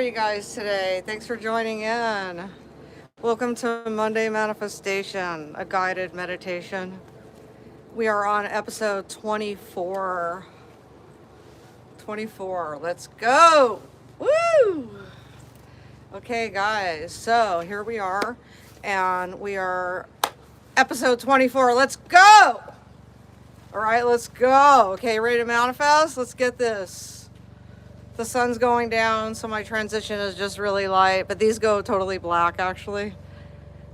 you guys today? Thanks for joining in. Welcome to Monday Manifestation, a guided meditation. We are on episode 24. 24. Let's go. Woo! Okay, guys. So here we are, and we are episode 24. Let's go. All right, let's go. Okay, ready to manifest? Let's get this. The sun's going down, so my transition is just really light, but these go totally black, actually.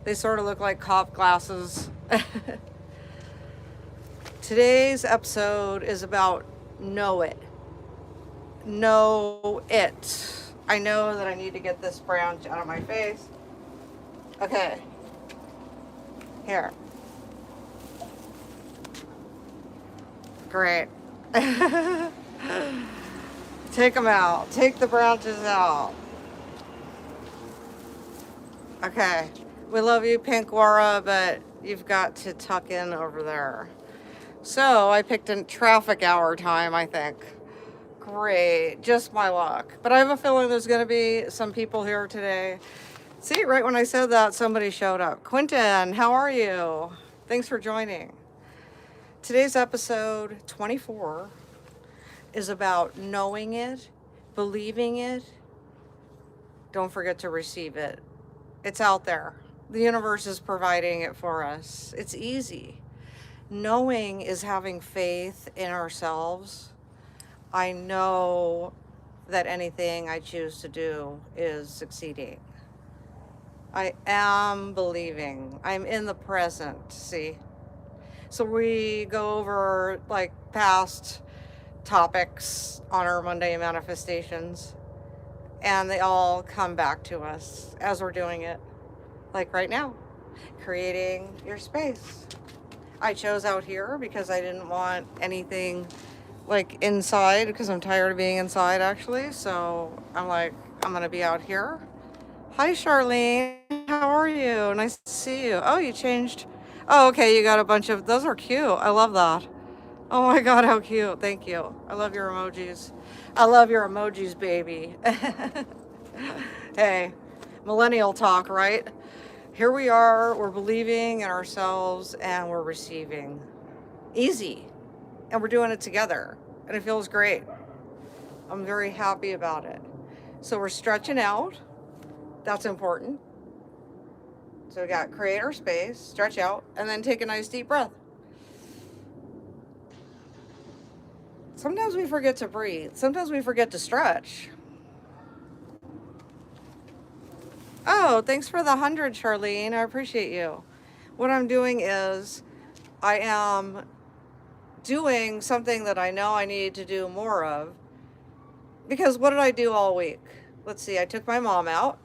They sort of look like cop glasses. Today's episode is about know it. Know it. I know that I need to get this branch out of my face. Okay. Here. Great. Take them out. Take the branches out. Okay. We love you, Pink Wara, but you've got to tuck in over there. So I picked a traffic hour time, I think. Great. Just my luck. But I have a feeling there's going to be some people here today. See, right when I said that, somebody showed up. Quentin, how are you? Thanks for joining. Today's episode 24 is about knowing it, believing it. Don't forget to receive it. It's out there. The universe is providing it for us. It's easy. Knowing is having faith in ourselves. I know that anything I choose to do is succeeding. I am believing. I'm in the present, see? So we go over like past topics on our Monday manifestations, and they all come back to us as we're doing it. Like right now, creating your space. I chose out here because I didn't want anything like inside, because I'm tired of being inside actually. So I'm like, I'm gonna be out here. Hi Charlene, how are you? Nice to see you. Oh, you changed. Oh, okay, you got a bunch of, those are cute. I love that. Oh my God, how cute. Thank you. I love your emojis. I love your emojis, baby. Hey, millennial talk, right? Here we are, we're believing in ourselves and we're receiving. Easy. And we're doing it together. And it feels great. I'm very happy about it. So we're stretching out. That's important. So we got create our space, stretch out, and then take a nice deep breath. Sometimes we forget to breathe. Sometimes we forget to stretch. Oh, thanks for the 100, Charlene. I appreciate you. What I'm doing is I am doing something that I know I need to do more of. Because what did I do all week? Let's see. I took my mom out.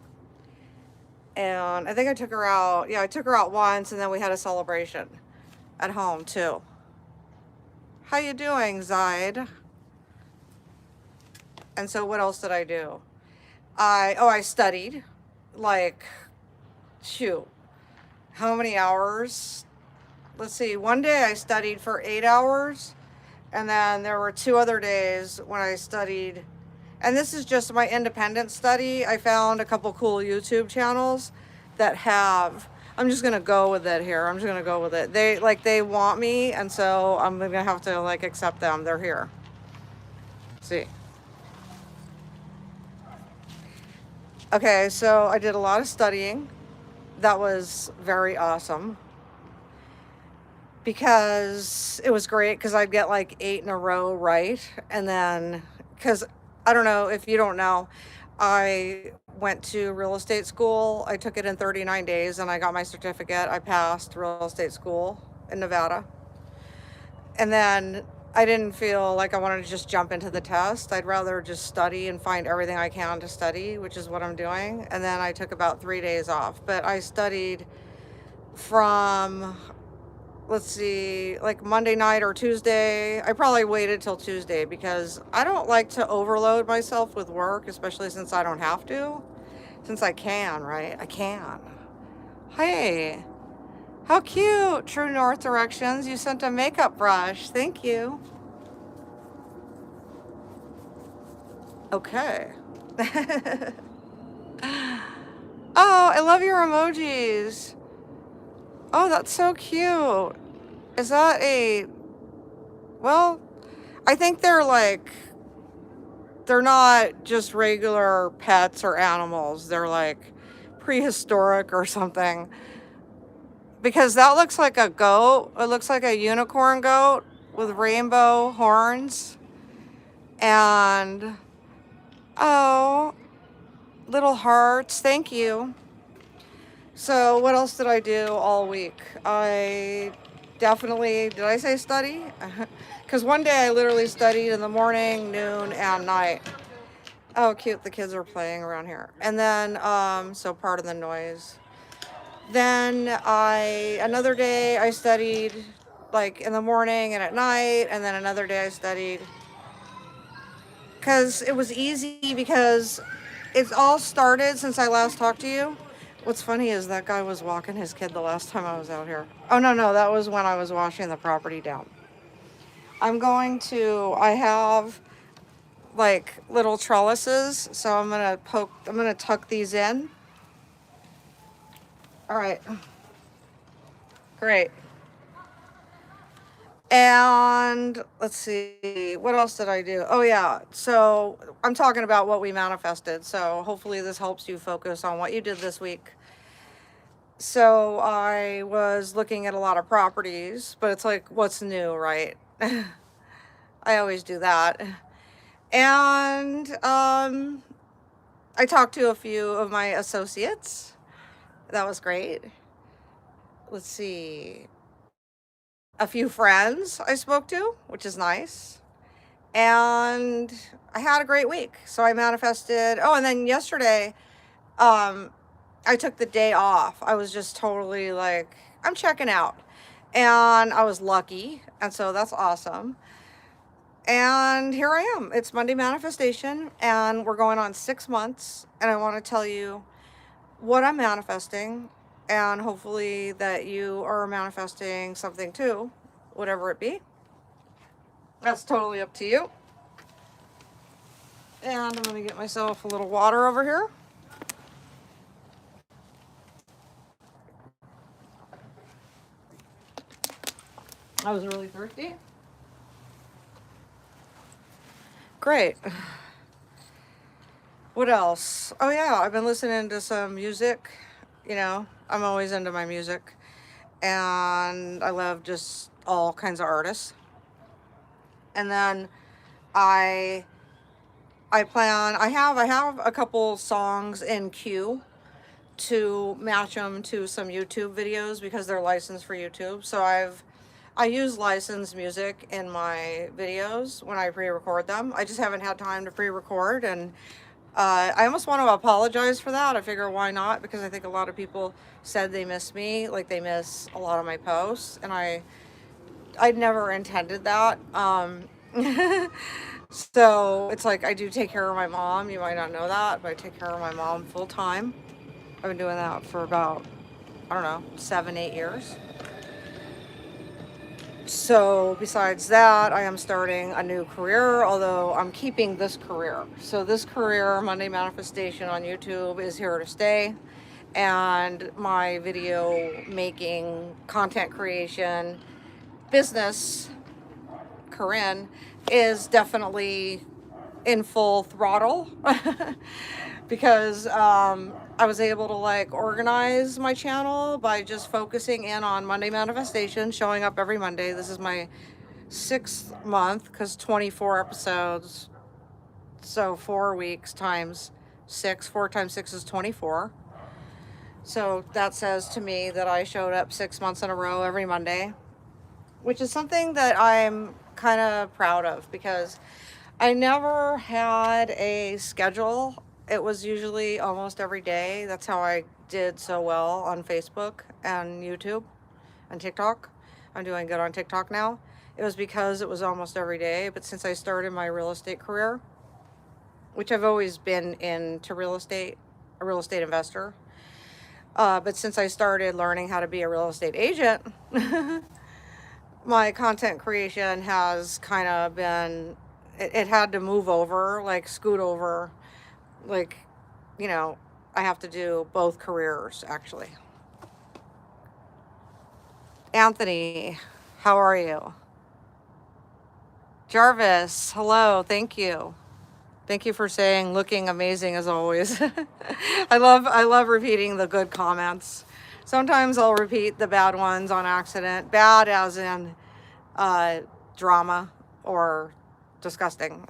And I think I took her out. Yeah, I took her out once, and then we had a celebration at home too. How you doing, Zaid? And so what else did I do? I studied, like, shoot, how many hours? Let's see, one day I studied for 8 hours, and then there were 2 other days when I studied, and this is just my independent study. I found a couple cool YouTube channels that have, I'm just gonna go with it here. I'm just gonna go with it. They want me, and so I'm gonna have to like accept them. They're here. See. Okay, so I did a lot of studying. That was very awesome. Because it was great, because I'd get like 8 in a row right. And then, because I don't know if you don't know, I went to real estate school. I took it in 39 days and I got my certificate. I passed real estate school in Nevada. And then I didn't feel like I wanted to just jump into the test. I'd rather just study and find everything I can to study, which is what I'm doing. And then I took about 3 days off. But I studied from, let's see, like Monday night or Tuesday. I probably waited till Tuesday because I don't like to overload myself with work, especially since I don't have to. Since I can, right? I can. Hey, how cute. True North Directions. You sent a makeup brush. Thank you. Okay. love your emojis. Oh, that's so cute. Is that a, well, I think they're not just regular pets or animals. They're like prehistoric or something. Because that looks like a goat. It looks like a unicorn goat with rainbow horns. And, oh, little hearts. Thank you. So what else did I do all week? I definitely, did I say study? Because one day I literally studied in the morning, noon, and night. Oh, cute. The kids are playing around here. And then, so pardon the noise. Then another day I studied like in the morning and at night. And then another day I studied because it was easy because it's all started since I last talked to you. What's funny is that guy was walking his kid the last time I was out here. Oh, no, that was when I was washing the property down. I have like little trellises, so I'm gonna tuck these in. All right, great. And let's see, what else did I do? Oh yeah, so I'm talking about what we manifested. So hopefully this helps you focus on what you did this week. So I was looking at a lot of properties, but it's like, what's new, right? I always do that. And I talked to a few of my associates. That was great. Let's see. A few friends I spoke to, which is nice. And I had a great week. So I manifested. Oh, and then yesterday, I took the day off. I was just totally like, I'm checking out. And I was lucky. And so that's awesome. And here I am. It's Monday Manifestation. And we're going on 6 months. And I want to tell you what I'm manifesting. And hopefully that you are manifesting something too, whatever it be. That's totally up to you. And I'm going to get myself a little water over here. I was really thirsty. Great. What else? Oh yeah, I've been listening to some music. You know, I'm always into my music. And I love just all kinds of artists. And then I have a couple songs in queue to match them to some YouTube videos because they're licensed for YouTube. So I use licensed music in my videos when I pre-record them. I just haven't had time to pre-record, and I almost want to apologize for that. I figure why not, because I think a lot of people said they miss me, like they miss a lot of my posts, and I'd never intended that. So it's like I do take care of my mom. You might not know that, but I take care of my mom full time. I've been doing that for about, I don't know, 7-8 years. So besides that, I am starting a new career, although I'm keeping this career. So this career, Monday Manifestation on YouTube, is here to stay. And my video making, content creation, business, Corin, is definitely in full throttle because I was able to like organize my channel by just focusing in on Monday Manifestation, showing up every Monday. This is my 6th month because 24 episodes. So 4 weeks times 6, 4 times 6 is 24. So that says to me that I showed up 6 months in a row every Monday, which is something that I'm kind of proud of because I never had a schedule. It was usually almost every day. That's how I did so well on Facebook and YouTube and TikTok. I'm doing good on TikTok now. It was because it was almost every day. But since I started my real estate career, which I've always been into real estate, a real estate investor. But since I started learning how to be a real estate agent, my content creation has kind of been, it had to move over, like scoot over, like, you know, I have to do both careers, actually. Anthony, how are you? Jarvis, hello, thank you. Thank you for saying looking amazing as always. I love repeating the good comments. Sometimes I'll repeat the bad ones on accident. Bad as in uh, drama or disgusting.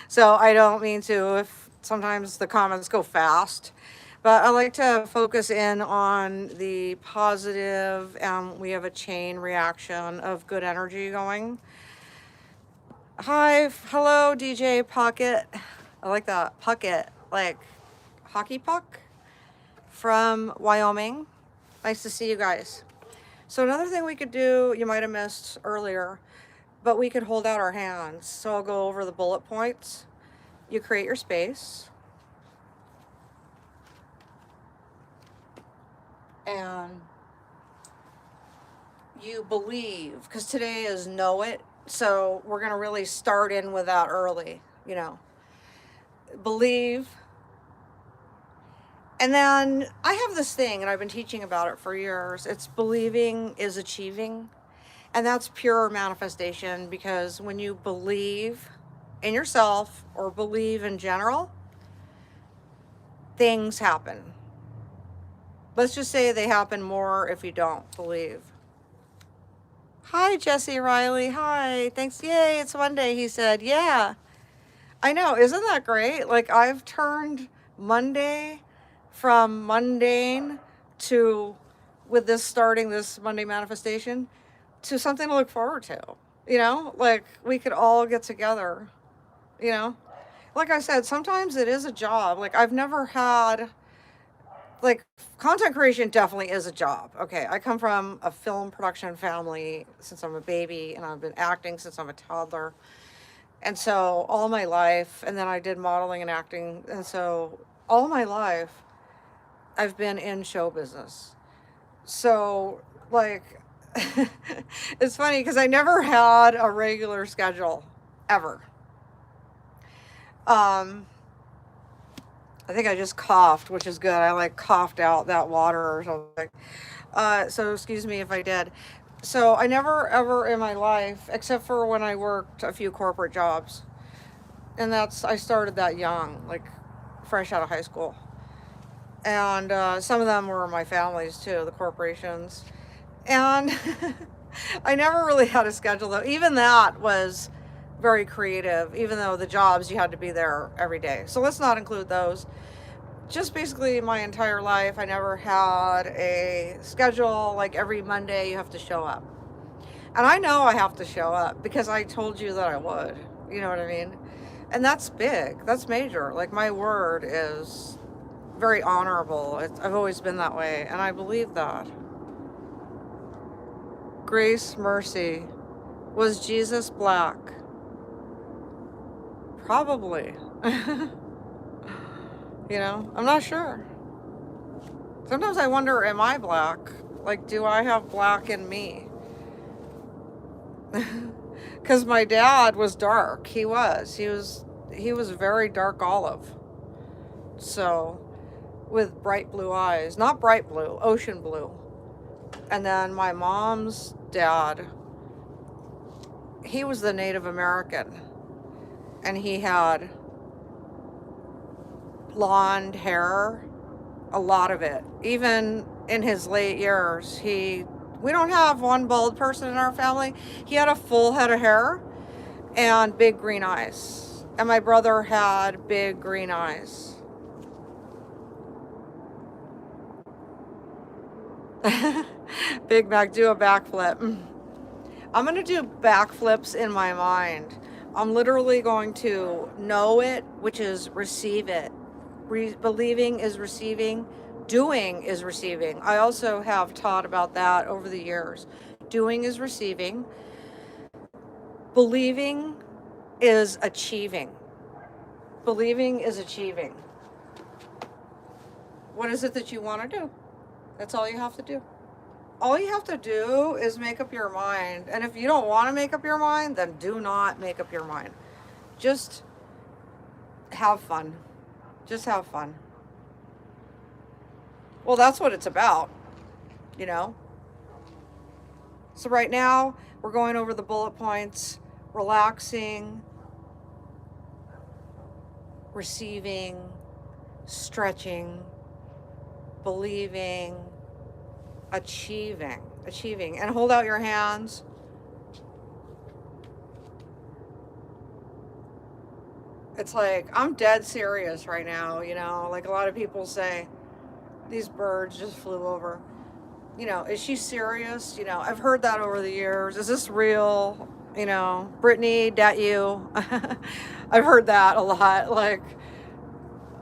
So I don't mean to if sometimes the comments go fast. But I like to focus in on the positive, and we have a chain reaction of good energy going. Hi, hello, DJ Pocket. I like that. Puckett, like hockey puck from Wyoming. Nice to see you guys. So another thing we could do, you might have missed earlier, but we could hold out our hands. So I'll go over the bullet points. You create your space. And you believe, because today is know it. So we're going to really start in with that early, you know. Believe. And then I have this thing, and I've been teaching about it for years. It's believing is achieving. And that's pure manifestation, because when you believe in yourself or believe in general, things happen. Let's just say they happen more if you don't believe. Hi, Jesse Riley. Hi. Thanks. Yay, it's Monday, he said. Yeah. I know. Isn't that great? Like, I've turned Monday from mundane to, with this starting this Monday manifestation, to something to look forward to. You know, like we could all get together, you know? Like I said, sometimes it is a job. Like I've never had, like content creation definitely is a job. Okay, I come from a film production family since I'm a baby, and I've been acting since I'm a toddler. And so all my life, and then I did modeling and acting. And so all my life, I've been in show business. So like, it's funny because I never had a regular schedule ever. I think I just coughed, which is good. I like coughed out that water or something. So excuse me if I did. So I never ever in my life, except for when I worked a few corporate jobs, and I started that young, like fresh out of high school. And some of them were my families too, the corporations. And I never really had a schedule though. Even that was very creative, even though the jobs you had to be there every day. So let's not include those. Just basically my entire life, I never had a schedule like every Monday you have to show up. And I know I have to show up because I told you that I would. You know what I mean? And that's big. That's major. Like my word is very honorable. I've always been that way, and I believe that. Grace, mercy. Was Jesus black? Probably. You know, I'm not sure. Sometimes I wonder, am I black? Like, do I have black in me? Because my dad was dark. He was very dark olive. So, with bright blue eyes. Not bright blue, ocean blue. And then my mom's dad, he was the Native American. And he had blonde hair, a lot of it. Even in his late years, we don't have one bald person in our family. He had a full head of hair and big green eyes. And my brother had big green eyes. Big Mac, do a backflip. I'm going to do backflips in my mind. I'm literally going to know it, which is receive it. Believing is receiving. Doing is receiving. I also have taught about that over the years. Doing is receiving. Believing is achieving. Believing is achieving. What is it that you want to do? That's all you have to do. All you have to do is make up your mind. And if you don't want to make up your mind, then do not make up your mind. Just have fun. Just have fun. Well, that's what it's about, you know? So right now, we're going over the bullet points, relaxing, receiving, stretching, believing, achieving. And hold out your hands. It's like, I'm dead serious right now, you know? Like a lot of people say, these birds just flew over. You know, is she serious? You know, I've heard that over the years. Is this real? You know, Brittany, that you? I've heard that a lot. Like,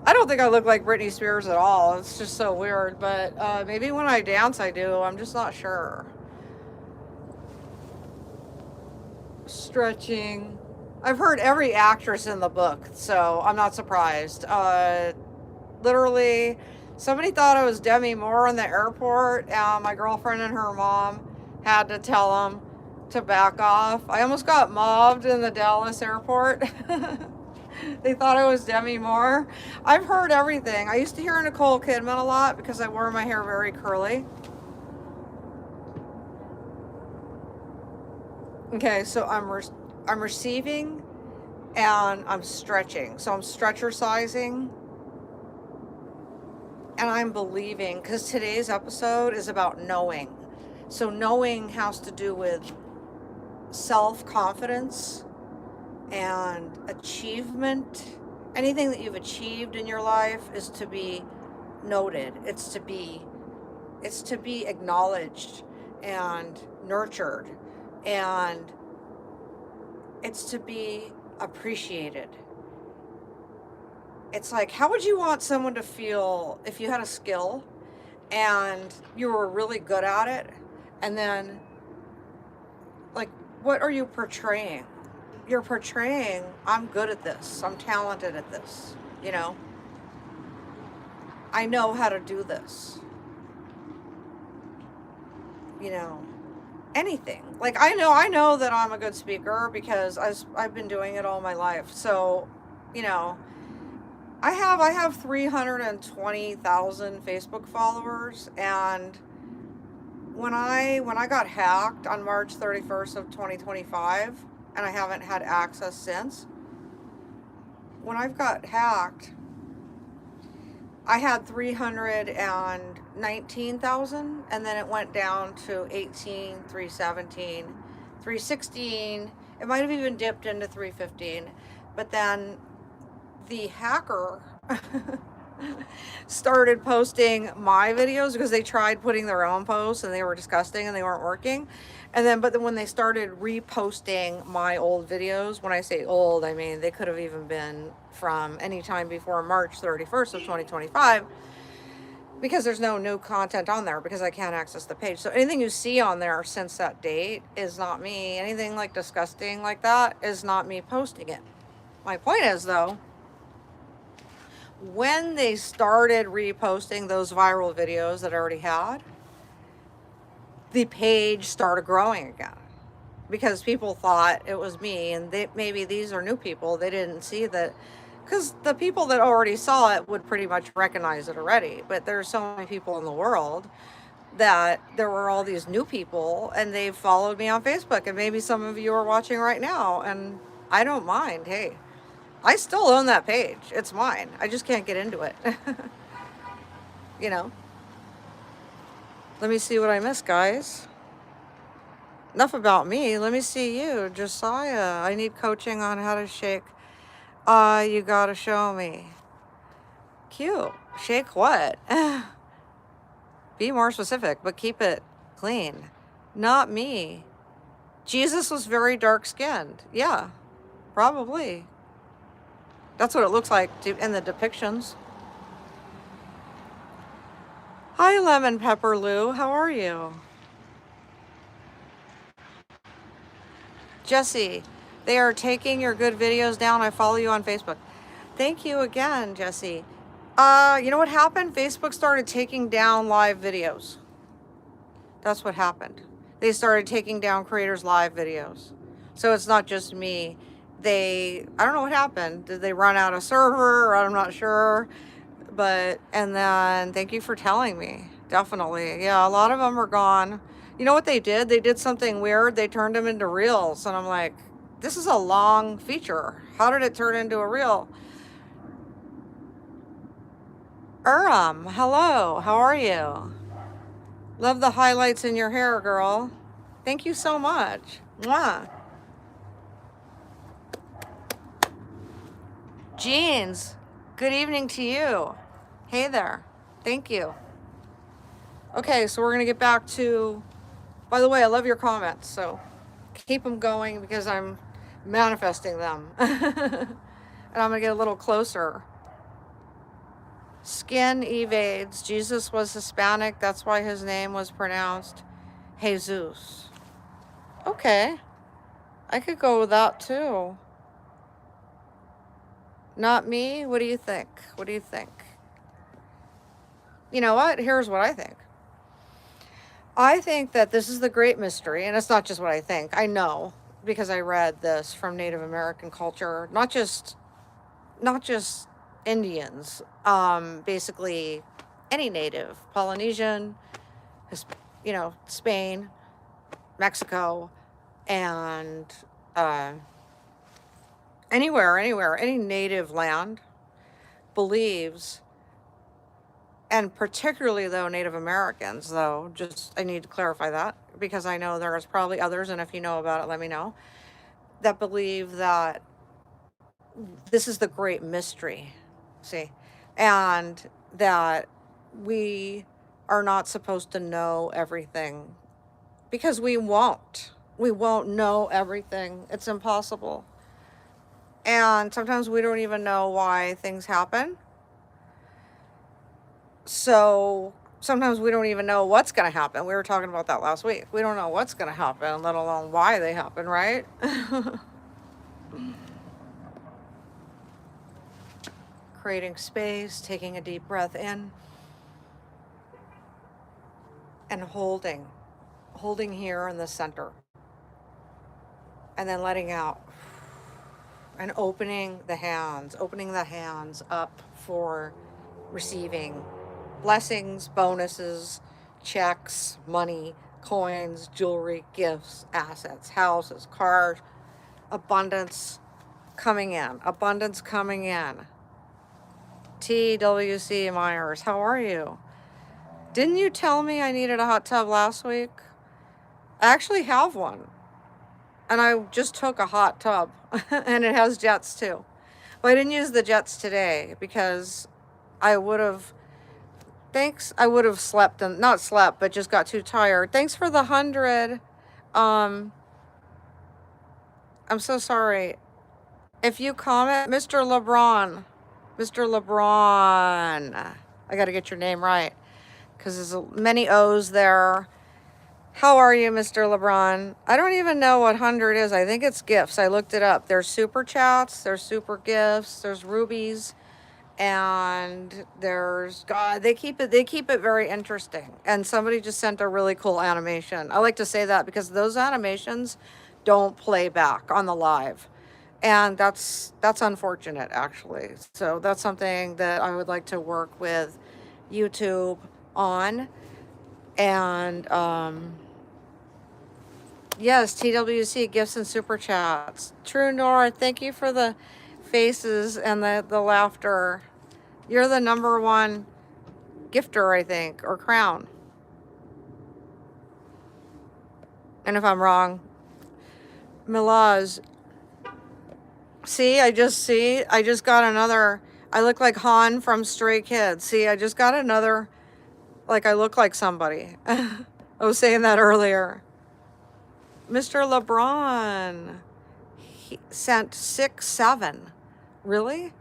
I don't think I look like Britney Spears at all. It's just so weird. But maybe when I dance, I do. I'm just not sure. Stretching. I've heard every actress in the book, so I'm not surprised. Literally, somebody thought I was Demi Moore in the airport. My girlfriend and her mom had to tell them to back off. I almost got mobbed in the Dallas airport. They thought I was Demi Moore. I've heard everything. I used to hear Nicole Kidman a lot because I wore my hair very curly. Okay, so I'm receiving and I'm stretching. So I'm stretchercising and I'm believing, because today's episode is about knowing. So knowing has to do with self-confidence and achievement. Anything that you've achieved in your life is to be noted. It's to be acknowledged and nurtured, and it's to be appreciated. It's like, how would you want someone to feel if you had a skill and you were really good at it, and then, like, what are you portraying? You're portraying, I'm good at this, I'm talented at this, you know? I know how to do this. You know, anything. Like, I know that I'm a good speaker because I've been doing it all my life. So, you know, I have 320,000 Facebook followers, and when I got hacked on March 31st of 2025, and I haven't had access since. When I've got hacked, I had 319,000, and then it went down to 18, 317, 316. It might have even dipped into 315, but then the hacker started posting my videos because they tried putting their own posts and they were disgusting and they weren't working. But then when they started reposting my old videos, when I say old, I mean they could have even been from any time before March 31st of 2025, because there's no new content on there because I can't access the page. So anything you see on there since that date is not me. Anything like disgusting like that is not me posting it. My point is, though, when they started reposting those viral videos that I already had, the page started growing again because people thought it was me, and maybe these are new people. They didn't see that, because the people that already saw it would pretty much recognize it already. But there's so many people in the world that there were all these new people, and they followed me on Facebook, and maybe some of you are watching right now, and I don't mind. Hey, I still own that page. It's mine. I just can't get into it. You know? Let me see what I missed, guys. Enough about me. Let me see you, Josiah. I need coaching on how to shake. You gotta show me. Cute. Shake what? Be more specific, but keep it clean. Not me. Jesus was very dark-skinned. Yeah, probably. That's what it looks like in the depictions. Hi, Lemon Pepper Lou. How are you? Jesse, they are taking your good videos down. I follow you on Facebook. Thank you again, Jesse. You know what happened? Facebook started taking down live videos. That's what happened. They started taking down creators' live videos. So it's not just me. I don't know what happened. Did they run out of server? I'm not sure. But, and then thank you for telling me. Definitely. Yeah, a lot of them are gone. You know what they did? They did something weird. They turned them into reels. And I'm like, this is a long feature. How did it turn into a reel? Hello. How are you? Love the highlights in your hair, girl. Thank you so much. Mwah. Jeans, good evening to you. Hey there. Thank you. Okay, so we're going to get back to, by the way, I love your comments, so keep them going because I'm manifesting them. And I'm going to get a little closer. Skin evades. Jesus was Hispanic. That's why his name was pronounced Jesus. Okay. I could go with that too. Not me? What do you think? What do you think? You know what? Here's what I think. I think that this is the great mystery, and it's not just what I think. I know because I read this from Native American culture, not just Indians, basically any native, Polynesian, Spain, Mexico, and anywhere, any native land believes, and particularly though Native Americans, though, just I need to clarify that because I know there's probably others, and if you know about it, let me know, that believe that this is the great mystery, see, and that we are not supposed to know everything because we won't know everything. It's impossible. And sometimes we don't even know why things happen. So sometimes we don't even know what's going to happen. We were talking about that last week. We don't know what's going to happen, let alone why they happen, right? Creating space, taking a deep breath in, and holding here in the center. And then letting out. And opening the hands up for receiving blessings, bonuses, checks, money, coins, jewelry, gifts, assets, houses, cars, abundance coming in. TWC Myers, how are you? Didn't you tell me I needed a hot tub last week? I actually have one. And I just took a hot tub and it has jets too. But I didn't use the jets today because I would have slept and not slept, but just got too tired. Thanks for the 100. I'm so sorry. If you comment, Mr. LeBron, I got to get your name right because there's many O's there. How are you, Mr. LeBron? I don't even know what 100 is. I think it's gifts. I looked it up. There's super chats, there's super gifts, there's rubies, and there's God. They keep it very interesting. And somebody just sent a really cool animation. I like to say that because those animations don't play back on the live. And that's unfortunate, actually. So that's something that I would like to work with YouTube on. And yes, TWC gifts and super chats. True Nora, thank you for the faces and the laughter. You're the number one gifter, I think, or crown. And if I'm wrong, Milaz. See, I just got another. I look like Han from Stray Kids. See, I just got another. Like I look like somebody. I was saying that earlier. Mr. LeBron, he sent 6-7. Really?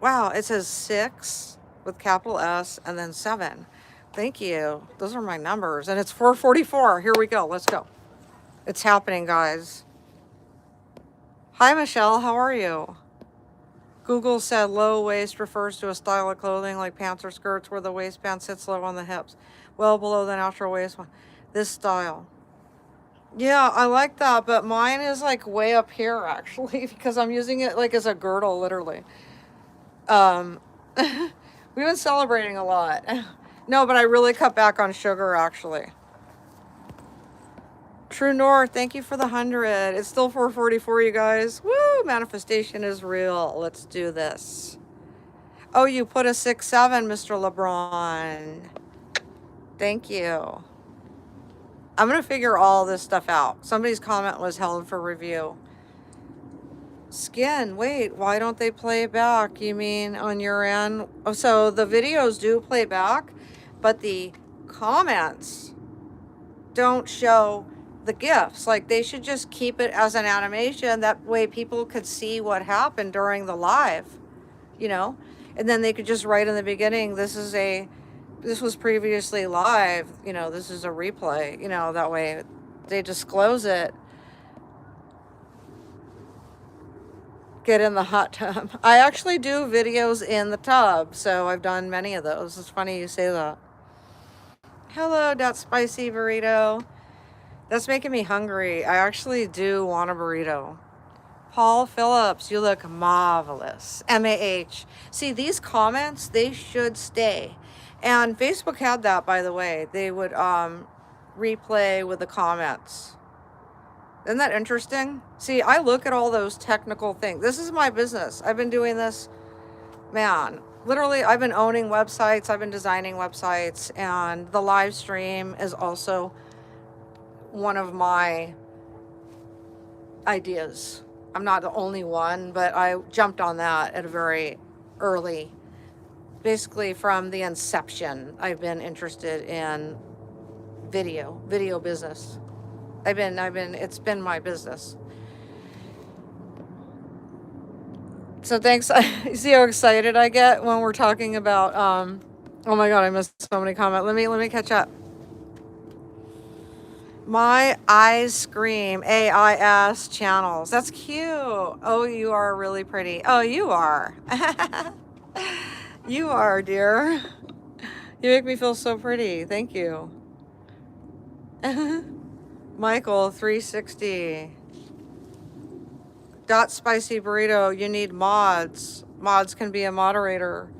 Wow, it says 6 with capital S and then 7. Thank you. Those are my numbers. And it's 4:44. Here we go. Let's go. It's happening, guys. Hi, Michelle. How are you? Google said low waist refers to a style of clothing like pants or skirts where the waistband sits low on the hips, well below the natural waistline. This style. Yeah, I like that, but mine is like way up here actually because I'm using it like as a girdle, literally. We've been celebrating a lot. No, but I really cut back on sugar, actually. True North, thank you for the 100. It's still 4:44, you guys. Woo! Manifestation is real. Let's do this. Oh, you put a 6-7, Mr. LeBron. Thank you. I'm going to figure all this stuff out. Somebody's comment was held for review. Skin, wait, why don't they play back? You mean on your end? Oh, so the videos do play back, but the comments don't show the gifts. Like, they should just keep it as an animation. That way people could see what happened during the live, you know? And then they could just write in the beginning, this was previously live, you know, this is a replay, you know, that way they disclose it. Get in the hot tub. I actually do videos in the tub, so I've done many of those. It's funny you say that. Hello, that spicy burrito. That's making me hungry. I actually do want a burrito. Paul Phillips, you look marvelous. MAH. See, these comments, they should stay. And Facebook had that, by the way. They would replay with the comments. Isn't that interesting? See, I look at all those technical things. This is my business. I've been doing this, man, literally, I've been owning websites. I've been designing websites. And the live stream is also one of my ideas. I'm not the only one, but I jumped on that at a very early, basically from the inception. I've been interested in video business. It's been my business. So thanks. You see how excited I get when we're talking about, oh my God, I missed so many comments. Let me catch up. My eyes scream, AIS channels. That's cute. Oh, you are really pretty. Oh, you are. You are, dear. You make me feel so pretty. Thank you. Michael, 360. Dot spicy burrito, you need mods. Mods can be a moderator.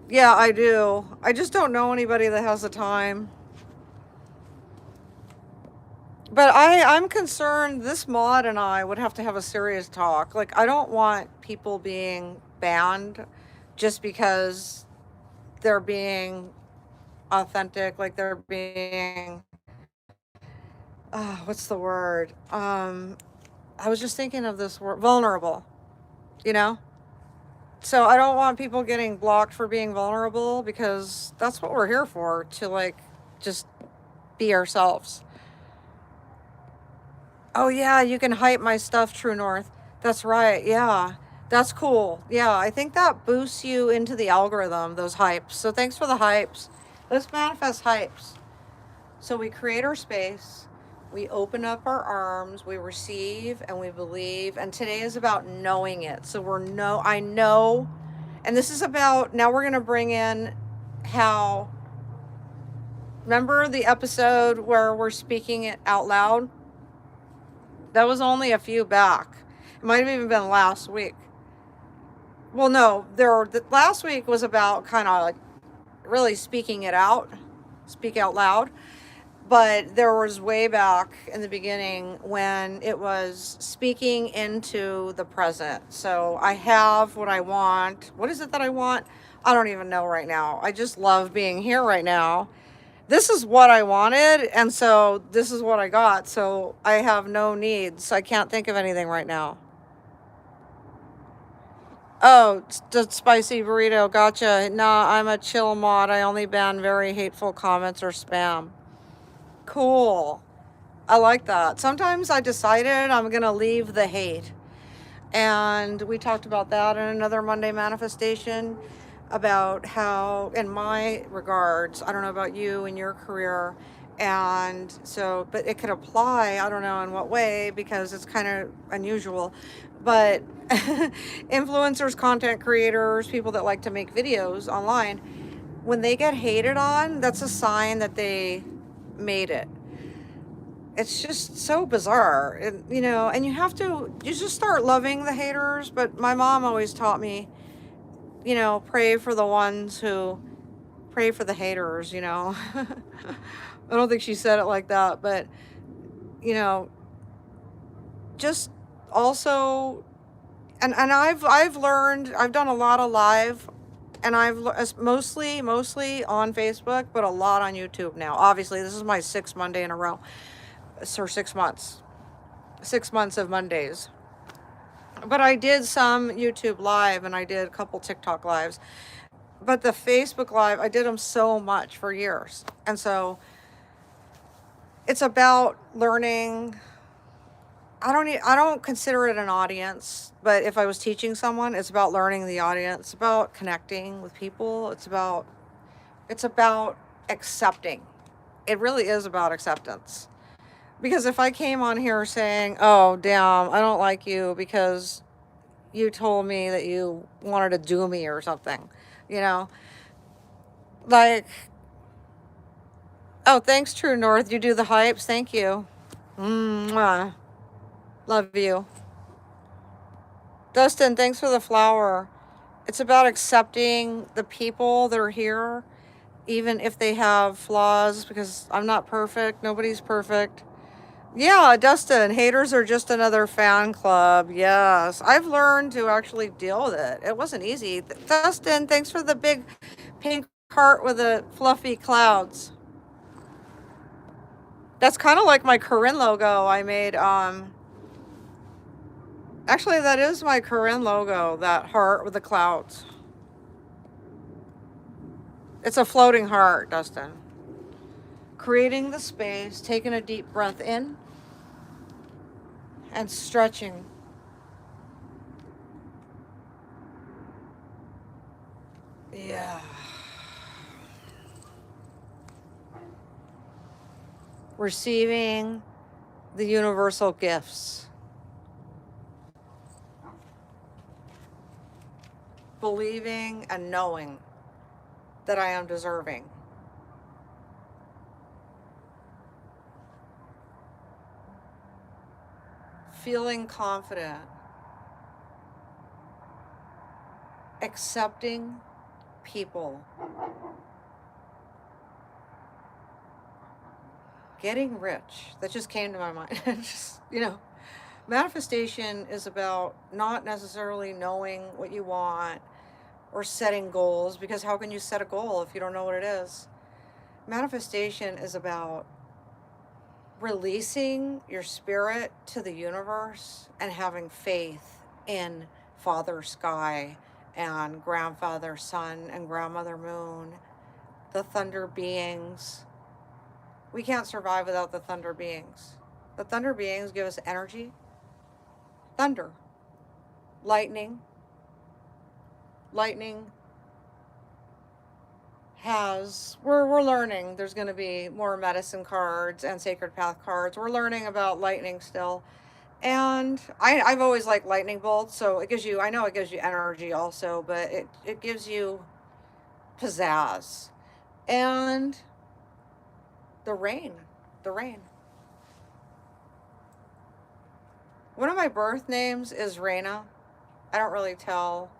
Yeah, I do. I just don't know anybody that has the time. But I'm concerned this mod and I would have to have a serious talk. Like, I don't want people being banned just because they're being authentic, like they're being, what's the word? I was just thinking of this word, vulnerable, you know? So I don't want people getting blocked for being vulnerable, because that's what we're here for, to like just be ourselves. Oh yeah, you can hype my stuff, True North. That's right. Yeah, that's cool. Yeah, I think that boosts you into the algorithm, those hypes. So thanks for the hypes. Let's manifest hypes. So we create our space, we open up our arms, we receive, and we believe. And today is about knowing it. So I know, and this is about, now we're going to bring in how, remember the episode where we're speaking it out loud? That was only a few back. It might have even been last week. Well, no, last week was about kind of like really speaking it out, speak out loud. But there was way back in the beginning when it was speaking into the present. So I have what I want. What is it that I want? I don't even know right now. I just love being here right now. This is what I wanted, and so this is what I got. So I have no needs. I can't think of anything right now. Oh, spicy burrito. Gotcha. Nah, I'm a chill mod. I only ban very hateful comments or spam. Cool. I like that. Sometimes I decided I'm going to leave the hate. And we talked about that in another Monday manifestation, about how, in my regards, I don't know about you and your career, and so, but it could apply, I don't know in what way, because it's kind of unusual, but influencers, content creators, people that like to make videos online, when they get hated on, that's a sign that they made it. It's just so bizarre, and you just start loving the haters. But my mom always taught me, you know, pray for the ones who pray for the haters, you know. I don't think she said it like that, but, you know, just also, and I've learned, I've done a lot of live, and mostly on Facebook, but a lot on YouTube now. Obviously, this is my 6th Monday in a row, or 6 months, 6 months of Mondays. But I did some YouTube live, and I did a couple TikTok lives. But the Facebook live, I did them so much for years, and so it's about learning. I don't consider it an audience, but if I was teaching someone, it's about learning the audience, it's about connecting with people, it's about accepting. It really is about acceptance. Because if I came on here saying, "Oh, damn, I don't like you because you told me that you wanted to do me or something," you know, like, "Oh, thanks, True North. You do the hypes. Thank you. Mwah. Love you." Dustin, thanks for the flower. It's about accepting the people that are here, even if they have flaws, because I'm not perfect. Nobody's perfect. Yeah, Dustin, haters are just another fan club. Yes, I've learned to actually deal with it. It wasn't easy. Dustin, thanks for the big pink heart with the fluffy clouds. That's kind of like my Corin logo I made. Actually, that is my Corin logo, that heart with the clouds. It's a floating heart, Dustin. Creating the space, taking a deep breath in, and stretching. Yeah. Receiving the universal gifts. Believing and knowing that I am deserving. Feeling confident. Accepting people. Getting rich. That just came to my mind. Just, you know, manifestation is about not necessarily knowing what you want or setting goals, because how can you set a goal if you don't know what it is? Manifestation is about releasing your spirit to the universe and having faith in Father Sky and Grandfather Sun and Grandmother Moon, the thunder beings. We can't survive without the thunder beings. The thunder beings give us energy, thunder, lightning. Lightning we're learning. There's going to be more medicine cards and sacred path cards. We're learning about lightning still. And I've always liked lightning bolts, so I know it gives you energy also, but it gives you pizzazz. And the rain. The rain. One of my birth names is Raina. I don't really tell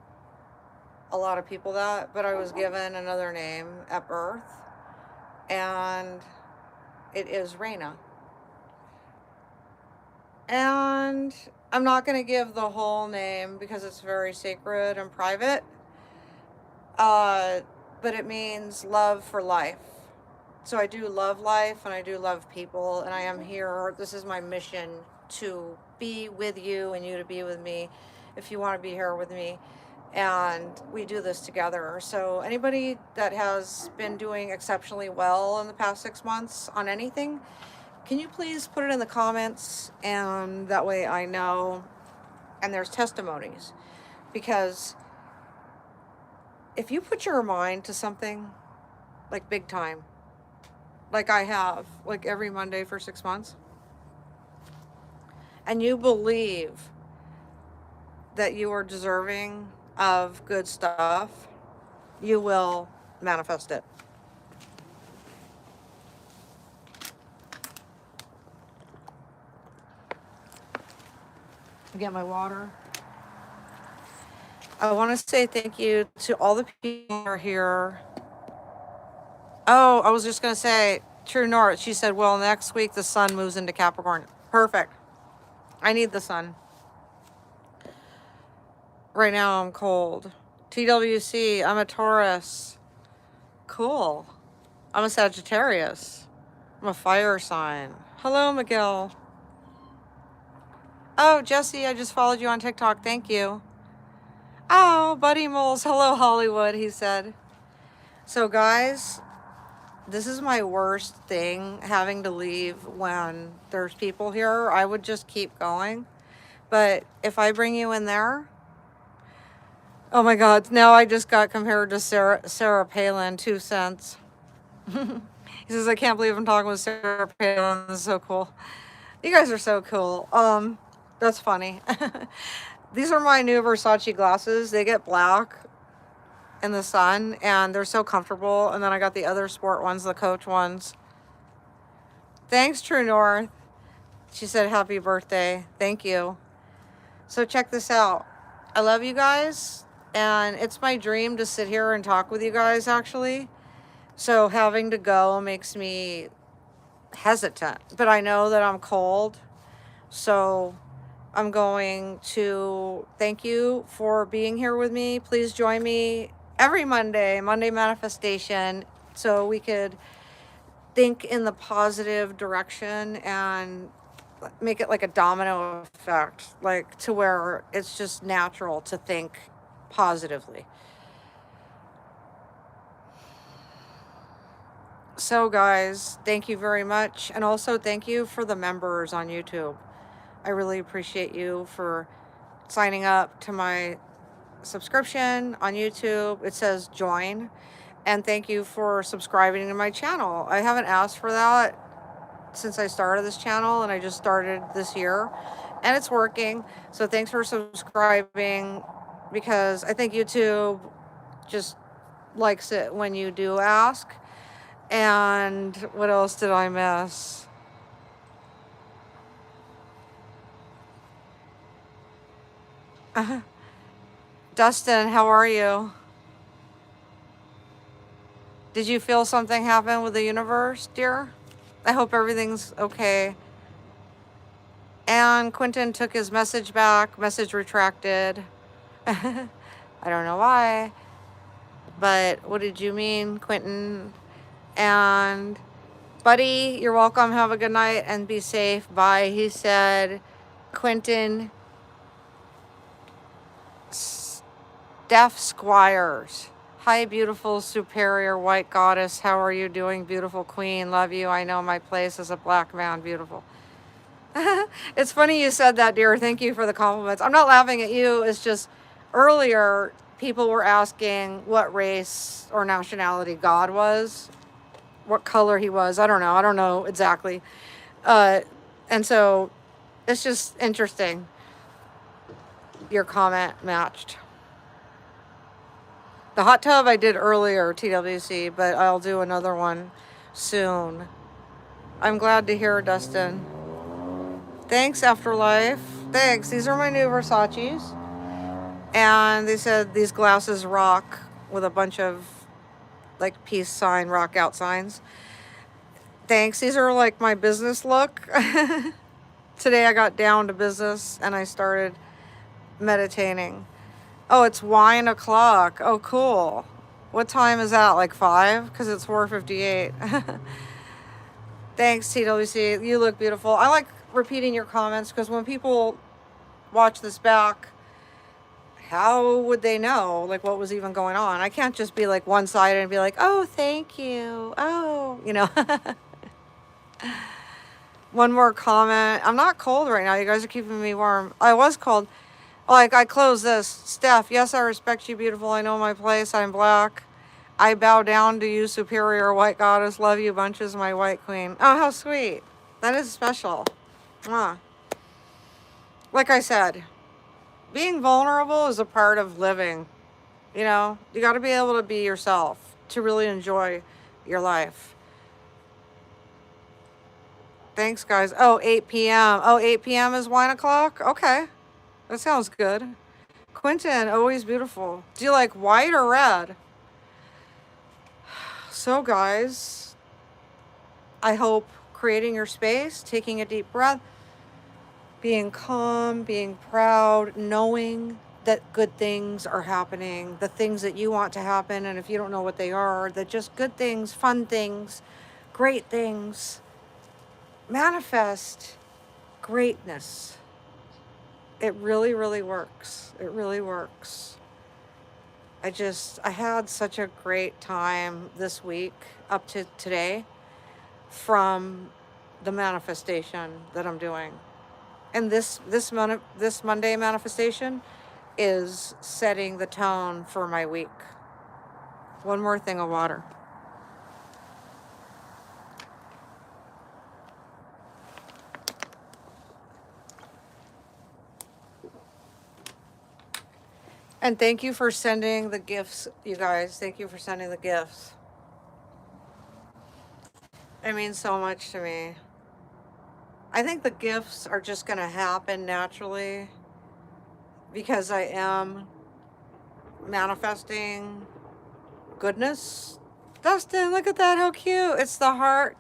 a lot of people that, but I was given another name at birth, and it is Raina. And I'm not going to give the whole name because it's very sacred and private, but it means love for life. So I do love life, and I do love people, and I am here. This is my mission, to be with you and you to be with me if you want to be here with me. And we do this together. So anybody that has been doing exceptionally well in the past 6 months on anything, can you please put it in the comments, and that way I know, and there's testimonies. Because if you put your mind to something, like big time, like I have, like every Monday for 6 months, and you believe that you are deserving of good stuff, you will manifest it. Get my water. I want to say thank you to all the people who are here. Oh, I was just going to say, True North, she said, well, next week the sun moves into Capricorn. Perfect. I need the sun. Right now I'm cold. TWC, I'm a Taurus. Cool. I'm a Sagittarius. I'm a fire sign. Hello, Miguel. Oh, Jesse, I just followed you on TikTok. Thank you. Oh, Buddy Moles. Hello, Hollywood, he said. So, guys, this is my worst thing, having to leave when there's people here. I would just keep going. But if I bring you in there, oh my God, now I just got compared to Sarah Palin, 2 cents. He says, I can't believe I'm talking with Sarah Palin. This is so cool. You guys are so cool. That's funny. These are my new Versace glasses. They get black in the sun and they're so comfortable. And then I got the other sport ones, the Coach ones. Thanks, True North. She said, happy birthday. Thank you. So check this out. I love you guys. And it's my dream to sit here and talk with you guys, actually. So having to go makes me hesitant. But I know that I'm cold. So I'm going to thank you for being here with me. Please join me every Monday manifestation, so we could think in the positive direction and make it like a domino effect, like to where it's just natural to think positively. So guys, thank you very much. And also thank you for the members on YouTube. I really appreciate you for signing up to my subscription on YouTube. It says join. And thank you for subscribing to my channel. I haven't asked for that since I started this channel, and I just started this year, and it's working. So thanks for subscribing, because I think YouTube just likes it when you do ask. And what else did I miss? Dustin, how are you? Did you feel something happen with the universe, dear? I hope everything's okay. And Quentin took his message back, message retracted. I don't know why, but what did you mean, Quentin? And Buddy, you're welcome. Have a good night and be safe. Bye. He said, Quentin Steph Squires. Hi, beautiful superior white goddess. How are you doing, beautiful queen? Love you. I know my place as a black man. Beautiful. It's funny you said that, dear. Thank you for the compliments. I'm not laughing at you. It's just earlier people were asking what race or nationality God was, what color he was. I don't know exactly. And so it's just interesting. Your comment matched. The hot tub I did earlier, TWC, but I'll do another one soon. I'm glad to hear, Dustin. Thanks, Afterlife. Thanks. These are my new Versace's. And they said these glasses rock, with a bunch of like peace sign, rock out signs. Thanks. These are like my business look. Today I got down to business and I started meditating. Oh, it's wine o'clock. Oh, cool. What time is that? Like 5? Because it's 4:58. Thanks, TWC. You look beautiful. I like repeating your comments, because when people watch this back, how would they know like what was even going on? I can't just be like one-sided and be like, oh, thank you. Oh, you know. One more comment. I'm not cold right now. You guys are keeping me warm. I was cold. Like, I close this. Steph, yes, I respect you, beautiful. I know my place. I'm black. I bow down to you, superior white goddess. Love you bunches, my white queen. Oh, how sweet. That is special. Mwah. Like I said, being vulnerable is a part of living. You know, you got to be able to be yourself to really enjoy your life. Thanks, guys. Oh, 8 p.m. Oh, 8 p.m. is wine o'clock? Okay. That sounds good. Quentin, always beautiful. Do you like white or red? So guys, I hope creating your space, taking a deep breath, being calm, being proud, knowing that good things are happening, the things that you want to happen, and if you don't know what they are, that just good things, fun things, great things, manifest greatness. It really, really works. It really works. I had such a great time this week up to today from the manifestation that I'm doing. And this Monday manifestation is setting the tone for my week. One more thing of water. And thank you for sending the gifts, you guys. Thank you for sending the gifts. It means so much to me. I think the gifts are just going to happen naturally because I am manifesting goodness. Dustin, look at that. How cute. It's the heart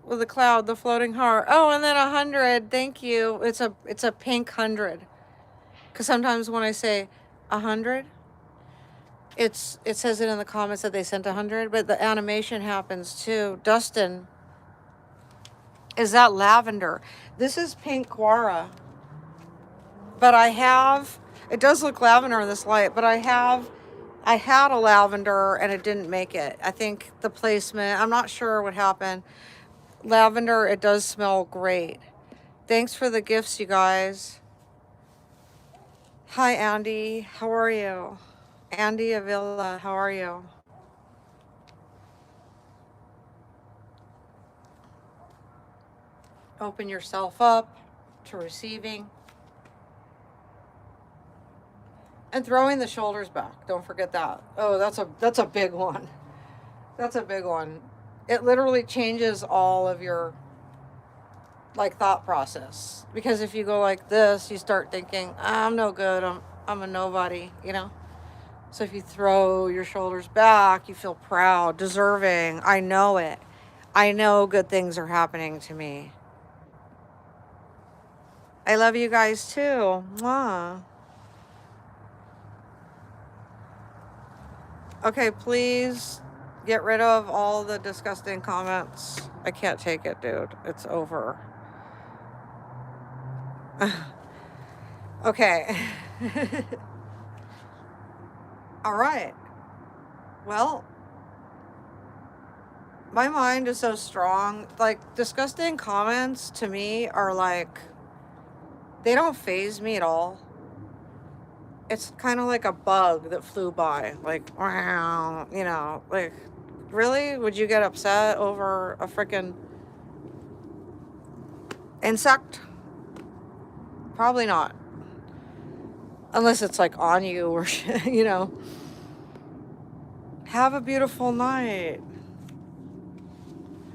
with the cloud, the floating heart. Oh, and then 100. Thank you. It's a pink 100. Because sometimes when I say 100, it says it in the comments that they sent 100, but the animation happens too. Dustin, is that lavender? This is pink guara. But it does look lavender in this light, but I had a lavender and it didn't make it. I think the placement, I'm not sure what happened. Lavender, it does smell great. Thanks for the gifts, you guys. Hi, Andy. How are you? Andy Avila, how are you? Open yourself up to receiving. And throwing the shoulders back. Don't forget that. Oh, that's a big one. That's a big one. It literally changes all of your thought process. Because if you go like this, you start thinking, I'm no good. I'm a nobody, So if you throw your shoulders back, you feel proud, deserving. I know it. I know good things are happening to me. I love you guys too. Mwah. Okay, please get rid of all the disgusting comments. I can't take it, dude. It's over. Okay. All right. Well, my mind is so strong. Disgusting comments to me are they don't faze me at all. It's kind of like a bug that flew by. Wow, really? Would you get upset over a freaking insect? Probably not. Unless it's on you or, Have a beautiful night.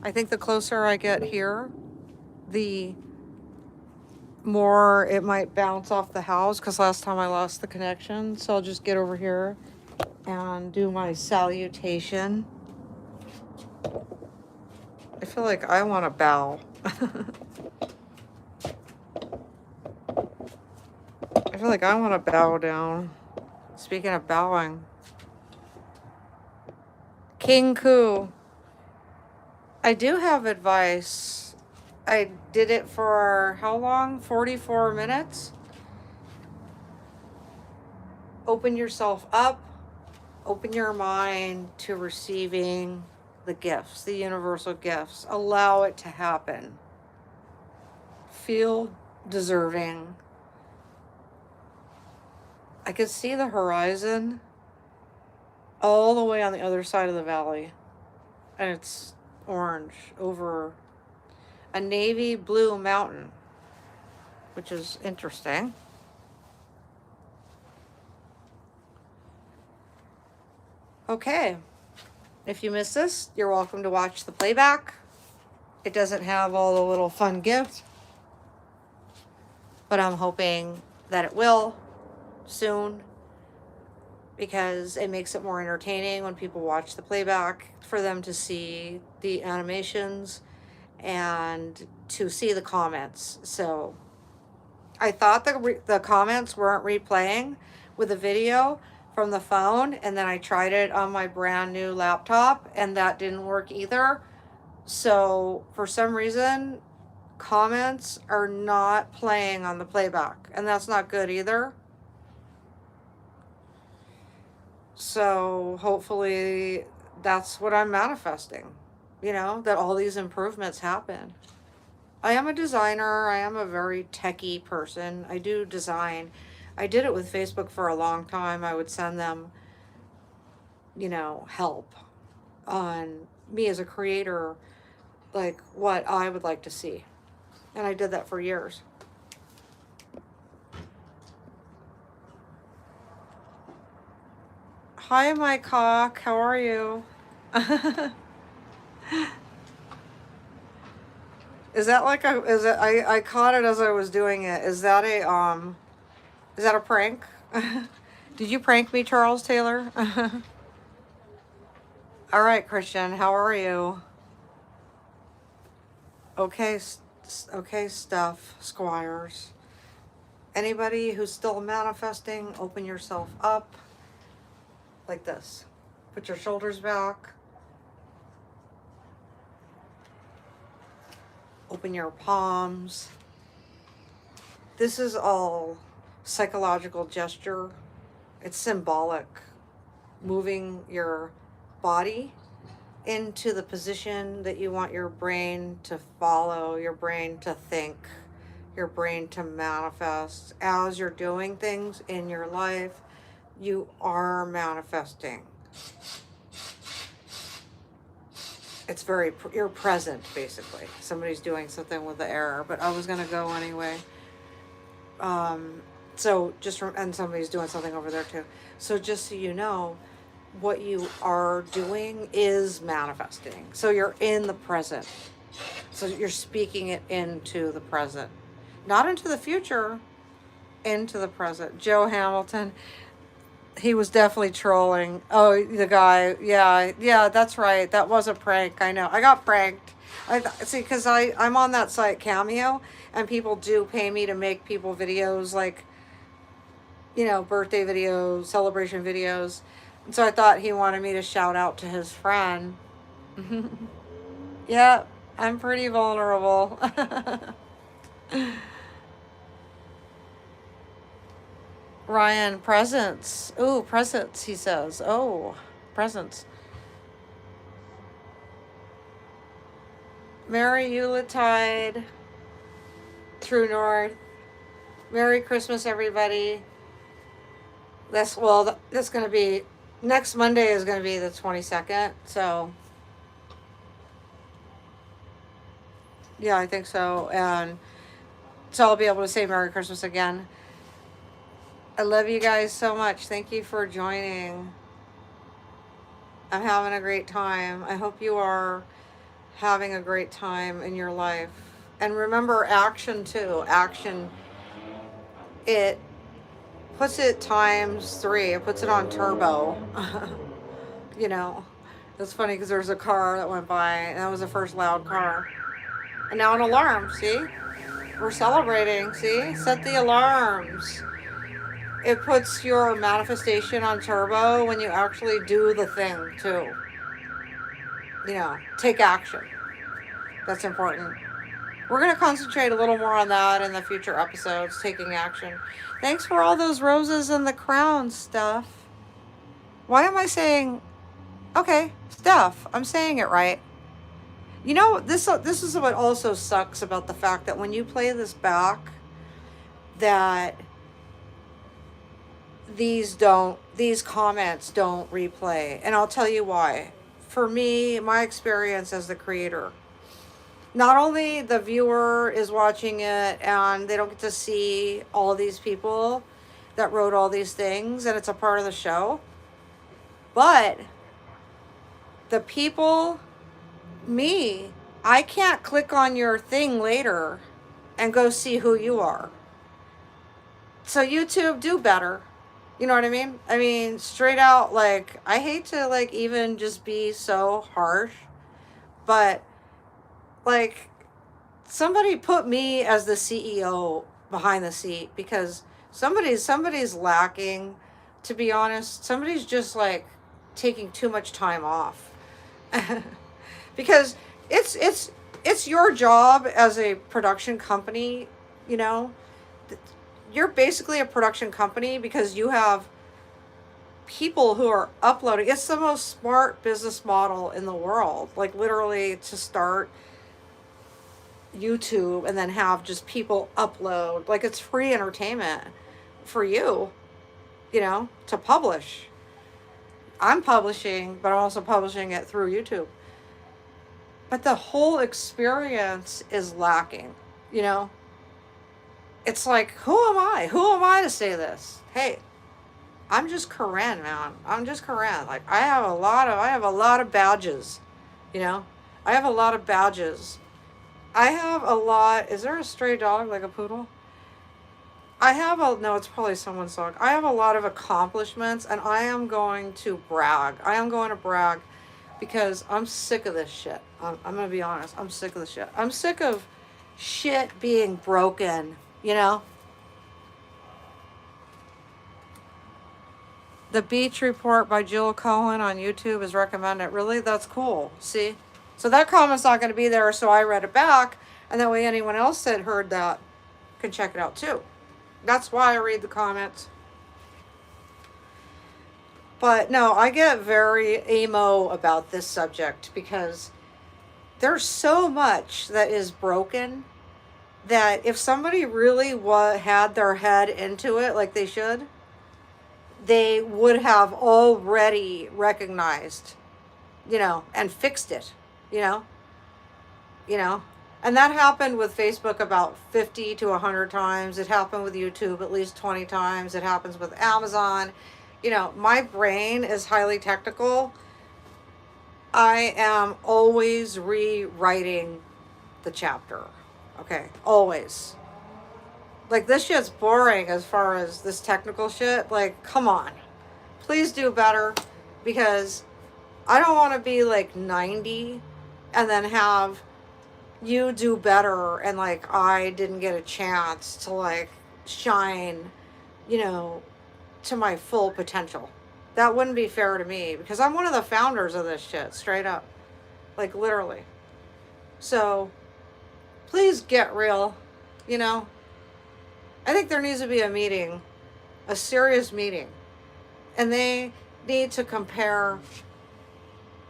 I think the closer I get here, the more it might bounce off the house because last time I lost the connection. So I'll just get over here and do my salutation. I feel like I want to bow. I feel like I want to bow down. Speaking of bowing. King Ku. I do have advice. I did it for how long? 44 minutes. Open yourself up. Open your mind to receiving the gifts, the universal gifts. Allow it to happen. Feel deserving. I could see the horizon all the way on the other side of the valley. And it's orange over a navy blue mountain, which is interesting. Okay. If you missed this, you're welcome to watch the playback. It doesn't have all the little fun gifts, but I'm hoping that it will. soon, because it makes it more entertaining when people watch the playback, for them to see the animations and to see the comments. So I thought the comments weren't replaying with the video from the phone, and then I tried it on my brand new laptop and that didn't work either. So for some reason, comments are not playing on the playback, and that's not good either. So hopefully that's what I'm manifesting, you know, that all these improvements happen. I am a designer. I am a very techie person. I do design. I did it with Facebook for a long time. I would send them, you know, help on me as a creator, like what I would like to see. And I did that for years. Hi, my cock. How are you? Is that like a, is it, I caught it as I was doing it. Is that a prank? Did you prank me, Charles Taylor? All right, Christian, how are you? Okay, okay, Steph Squires. Anybody who's still manifesting, open yourself up like this. Put your shoulders back. Open your palms. This is all psychological gesture. It's symbolic. Moving your body into the position that you want your brain to follow, your brain to think, your brain to manifest. As you're doing things in your life, you are manifesting. It's very, you're present, basically. Somebody's doing something with the air, but I was going to go anyway. So just, and somebody's doing something over there too. So just so you know, what you are doing is manifesting. So you're in the present. So you're speaking it into the present. Not into the future, into the present. Joe Hamilton, he was definitely trolling. Oh, the guy. Yeah, that's right. That was a prank. I know. I got pranked. See, because I'm on that site, Cameo, and people do pay me to make people videos, like, you know, birthday videos, celebration videos. And so I thought he wanted me to shout out to his friend. Yeah, I'm pretty vulnerable. Ryan, presents. Ooh, presents, he says. Oh, presents. Merry Yuletide, True North. Merry Christmas, everybody. That's going to be, next Monday is going to be the 22nd. So, yeah, I think so. And so I'll be able to say Merry Christmas again. I love you guys so much. Thank you for joining. I'm having a great time. I hope you are having a great time in your life. And remember action too. Action, it puts it ×3. It puts it on turbo. You know, it's funny because there's a car that went by and that was the first loud car. And now an alarm, see? We're celebrating, see? Set the alarms. It puts your manifestation on turbo when you actually do the thing too. You know, take action. That's important. We're going to concentrate a little more on that in the future episodes, taking action. Thanks for all those roses and the crown stuff. Why am I saying, okay, stuff. I'm saying it right. You know, this is what also sucks about the fact that when you play this back, that these comments don't replay. And I'll tell you why. For me, my experience as the creator, not only the viewer is watching it and they don't get to see all these people that wrote all these things and it's a part of the show, but the people, me, I can't click on your thing later and go see who you are. So YouTube, do better. You know what I mean? I mean, straight out, like, I hate to, like, even just be so harsh, but, like, somebody put me as the CEO behind the seat because somebody's lacking, to be honest. Somebody's just, like, taking too much time off. Because it's your job as a production company, you know. You're basically a production company because you have people who are uploading. It's the most smart business model in the world. Like, literally, to start YouTube and then have just people upload. Like, it's free entertainment for you, you know, to publish. I'm publishing, but I'm also publishing it through YouTube. But the whole experience is lacking, you know? It's like, who am I? Who am I to say this? Hey, I'm just Corin, man. I'm just Corin. Like, I have a lot of badges, you know? I have a lot of badges. I have a lot. Is there a stray dog, like a poodle? No, it's probably someone's dog. I have a lot of accomplishments, and I am going to brag. I am going to brag because I'm sick of this shit. I'm going to be honest. I'm sick of this shit. I'm sick of shit being broken, you know? The Beach Report by Jill Cohen on YouTube is recommended. Really? That's cool. See? So that comment's not going to be there, so I read it back, and that way anyone else that heard that can check it out too. That's why I read the comments. But no, I get very emo about this subject because there's so much that is broken that if somebody really had their head into it like they should, they would have already recognized, you know, and fixed it, you know. And that happened with Facebook about 50 to 100 times. It happened with YouTube at least 20 times. It happens with Amazon. You know, my brain is highly technical. I am always rewriting the chapter. Okay, always. Like, this shit's boring as far as this technical shit. Like, come on. Please do better, because I don't want to be like 90 and then have you do better and like I didn't get a chance to like shine, you know, to my full potential. That wouldn't be fair to me because I'm one of the founders of this shit, straight up. Like, literally. So please get real, you know. I think there needs to be a meeting, a serious meeting, and they need to compare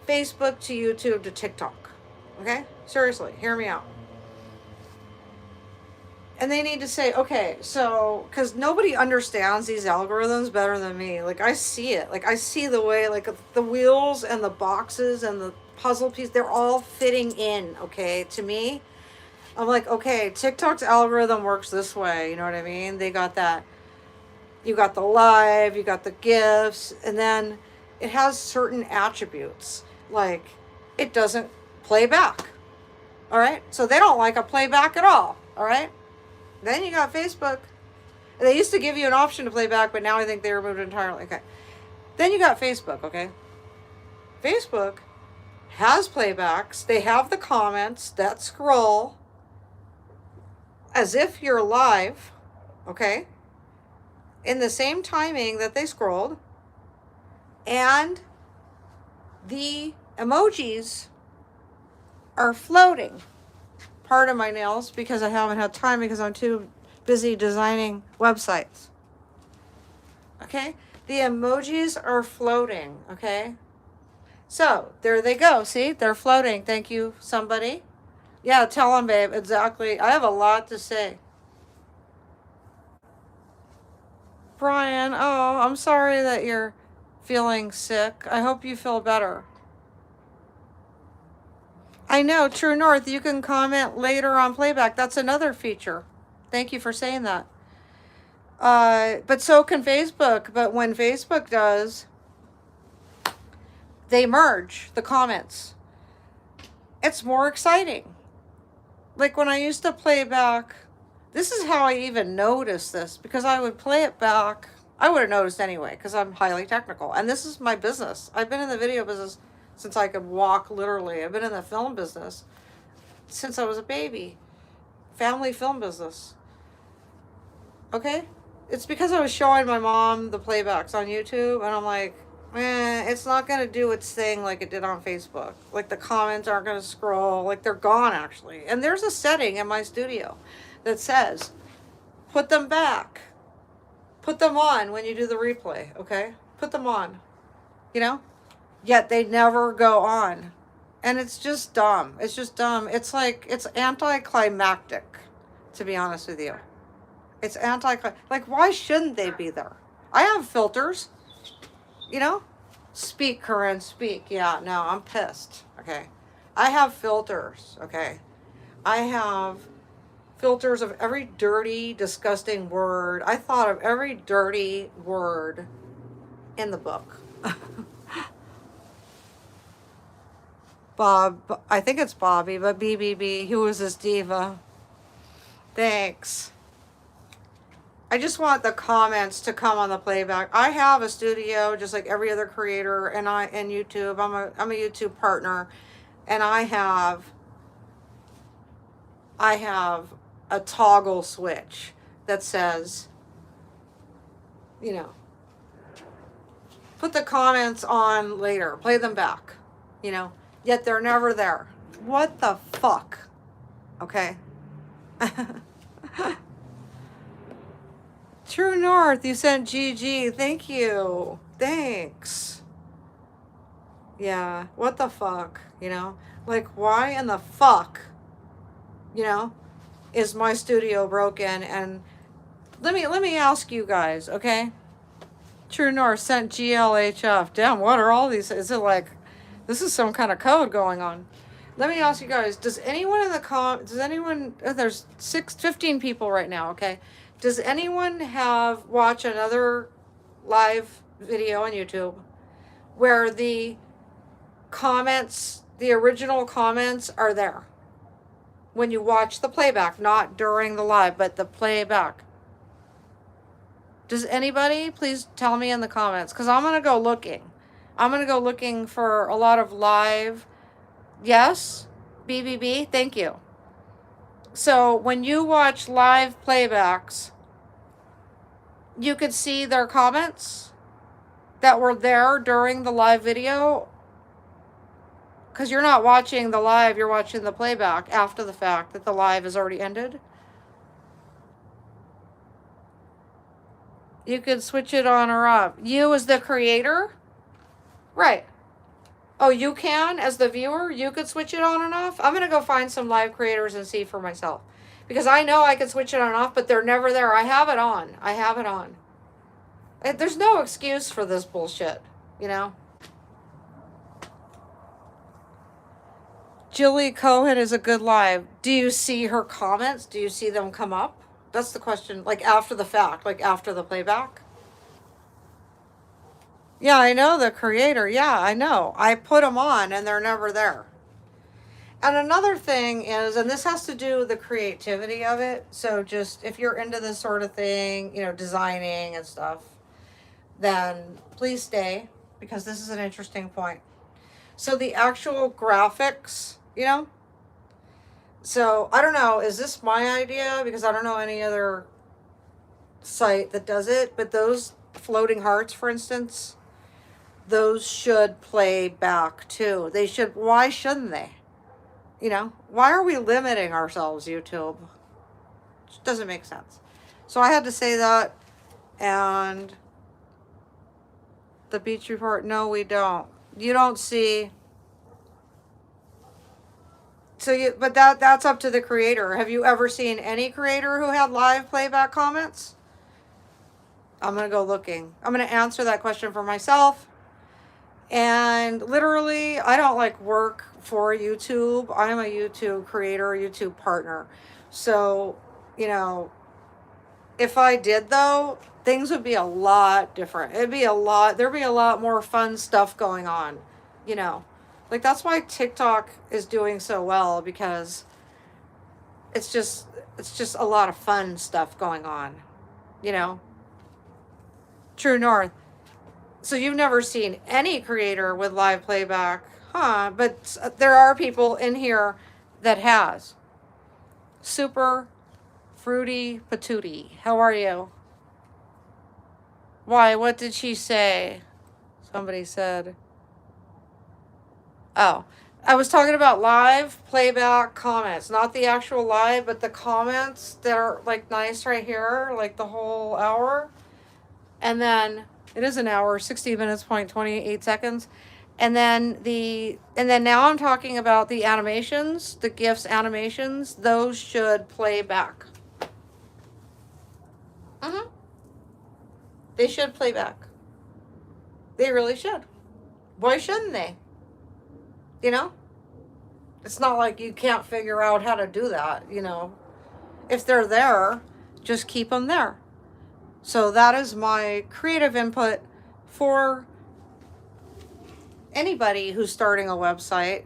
Facebook to YouTube to TikTok. Okay? Seriously, hear me out. And they need to say, okay, so, because nobody understands these algorithms better than me. Like, I see it. Like, I see the way, like, the wheels and the boxes and the puzzle piece, they're all fitting in, okay, to me. I'm like, okay, TikTok's algorithm works this way. You know what I mean? They got that. You got the live, you got the GIFs, and then it has certain attributes. Like, it doesn't play back. All right? So they don't like a playback at all. All right? Then you got Facebook. They used to give you an option to play back, but now I think they removed it entirely. Okay. Then you got Facebook, okay? Facebook has playbacks. They have the comments that scroll as if you're live, okay? In the same timing that they scrolled. And the emojis are floating. Pardon my nails because I haven't had time because I'm too busy designing websites. Okay? The emojis are floating, okay? So, there they go. See? They're floating. Thank you, somebody. Yeah, tell them, babe. Exactly. I have a lot to say. Brian, oh, I'm sorry that you're feeling sick. I hope you feel better. I know, True North, you can comment later on playback. That's another feature. Thank you for saying that. But so can Facebook. But when Facebook does, they merge the comments. It's more exciting. Like when I used to play back, this is how I even noticed this, because I would play it back I would have noticed anyway because I'm highly technical. And this is my business. I've been in the video business since I could walk, literally. I've been in the film business since I was a baby. Family film business. Okay? It's because I was showing my mom the playbacks on YouTube, and I'm like, it's not going to do its thing like it did on Facebook. Like, the comments aren't going to scroll. Like, they're gone, actually. And there's a setting in my studio that says, put them back. Put them on when you do the replay, okay? Put them on, you know? Yet they never go on. And it's just dumb. It's just dumb. It's like, it's anticlimactic, to be honest with you. It's like, why shouldn't they be there? I have filters, you know? Speak, Corin, speak. Yeah, no, I'm pissed, okay? I have filters, okay? I have filters of every dirty, disgusting word. I thought of every dirty word in the book. Bob, I think it's Bobby, but BBB, who is this diva? Thanks. I just want the comments to come on the playback. I have a studio just like every other creator, and YouTube. I'm a YouTube partner, and I have a toggle switch that says, you know, put the comments on later, play them back, you know, yet they're never there. What the fuck? Okay. True North, you sent GG. Thank you. Thanks. Yeah, what the fuck, you know? Like, why in the fuck, you know, is my studio broken? And let me ask you guys, okay? True North sent GLHF. Damn, what are all these? Is it like, this is some kind of code going on? Let me ask you guys, does anyone in the there's 15 people right now, okay? Does anyone watch another live video on YouTube where the comments, the original comments are there? When you watch the playback, not during the live, but the playback. Does anybody please tell me in the comments? Because I'm going to go looking. I'm going to go looking for a lot of live. Yes, BBB, thank you. So when you watch live playbacks, you could see their comments that were there during the live video. Because you're not watching the live, you're watching the playback after the fact that the live has already ended. You could switch it on or off. You as the creator? Right. Oh, you can, as the viewer, you could switch it on and off? I'm going to go find some live creators and see for myself. Because I know I can switch it on and off, but they're never there. I have it on. I have it on. There's no excuse for this bullshit, you know? Jilly Cohen is a good live. Do you see her comments? Do you see them come up? That's the question. Like after the fact, like after the playback? Yeah, I know the creator. Yeah, I know. I put them on and they're never there. And another thing is, and this has to do with the creativity of it. So just if you're into this sort of thing, you know, designing and stuff, then please stay because this is an interesting point. So the actual graphics, you know, so I don't know, is this my idea? Because I don't know any other site that does it, but those floating hearts, for instance, those should play back too. They should. Why shouldn't they? You know, why are we limiting ourselves, YouTube? It doesn't make sense. So I had to say that. And the beach report, no, we don't. You don't see. So but that's up to the creator. Have you ever seen any creator who had live playback comments? I'm going to go looking. I'm going to answer that question for myself. And literally, I don't like work for YouTube. I'm a YouTube creator, YouTube partner. So, you know, if I did though, things would be a lot different. There'd be a lot more fun stuff going on, you know. Like that's why TikTok is doing so well, because it's just a lot of fun stuff going on, you know. True North. So you've never seen any creator with live playback, huh? But there are people in here that has. Super Fruity Patootie. How are you? Why? What did she say? Somebody said. Oh, I was talking about live playback comments, not the actual live, but the comments that are like nice right here, like the whole hour. And then it is an hour, 60 minutes, 28 seconds. And then now I'm talking about the animations, the GIFs animations, those should play back. Mm-hmm. They should play back. They really should. Why shouldn't they? You know? It's not like you can't figure out how to do that, you know. If they're there, just keep them there. So that is my creative input for anybody who's starting a website.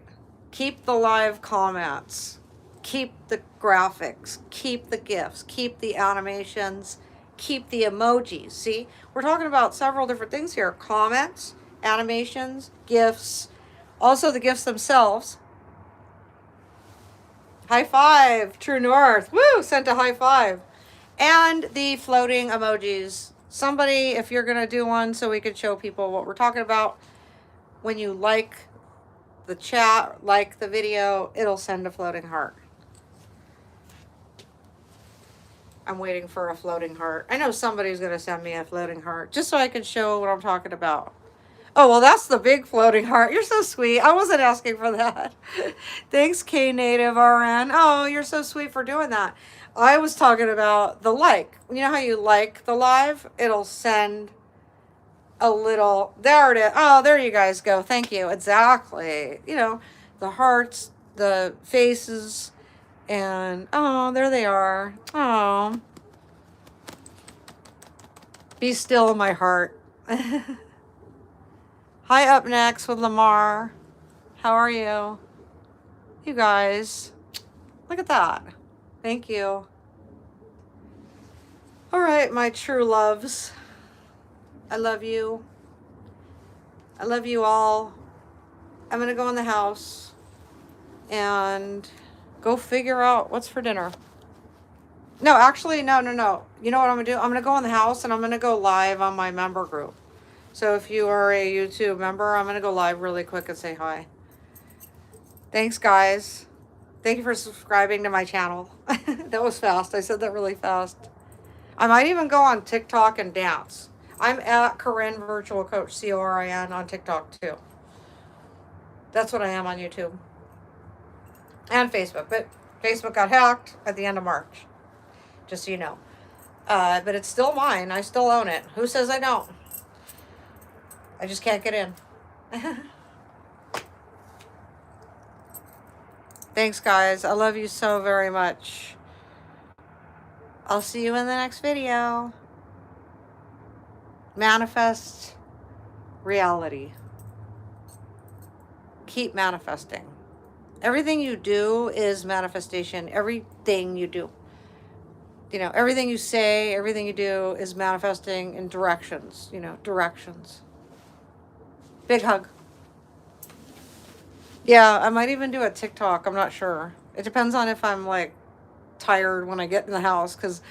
Keep the live comments, keep the graphics, keep the GIFs, keep the animations, keep the emojis. See, we're talking about several different things here. Comments, animations, GIFs, also the GIFs themselves. High five, True North. Woo, sent a high five. And the floating emojis. Somebody, if you're going to do one so we could show people what we're talking about, when you like the chat, like the video, it'll send a floating heart. I'm waiting for a floating heart. I know somebody's going to send me a floating heart just so I can show what I'm talking about. Oh, well, that's the big floating heart. You're so sweet. I wasn't asking for that. Thanks, K-Native RN. Oh, you're so sweet for doing that. I was talking about the like. You know how you like the live? It'll send a little, there it is. Oh, there you guys go. Thank you. Exactly. You know, the hearts, the faces, and oh, there they are. Oh, be still in my heart. Hi, up next with Lamar. How are you? You guys, look at that. Thank you. All right, my true loves. I love you. I love you all. I'm going to go in the house and go figure out what's for dinner. No, actually, no. You know what I'm going to do? I'm going to go in the house and I'm going to go live on my member group. So if you are a YouTube member, I'm going to go live really quick and say hi. Thanks, guys. Thank you for subscribing to my channel. That was fast. I said that really fast. I might even go on TikTok and dance. I'm at Corin Virtual Coach, Corin on TikTok too. That's what I am on YouTube. And Facebook. But Facebook got hacked at the end of March. Just so you know. But it's still mine. I still own it. Who says I don't? I just can't get in. Thanks, guys. I love you so very much. I'll see you in the next video. Manifest reality. Keep manifesting. Everything you do is manifestation. Everything you do. You know, everything you say, everything you do is manifesting in directions. You know, directions. Big hug. Yeah, I might even do a TikTok. I'm not sure. It depends on if I'm like tired when I get in the house because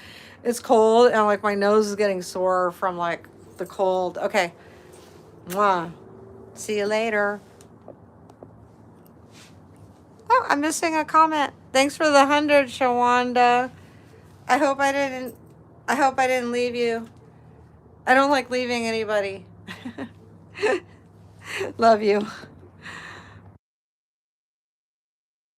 it's cold and like my nose is getting sore from like the cold. Okay. Mwah. See you later. Oh, I'm missing a comment. Thanks for the 100, Shawanda. I hope I didn't leave you. I don't like leaving anybody. Love you.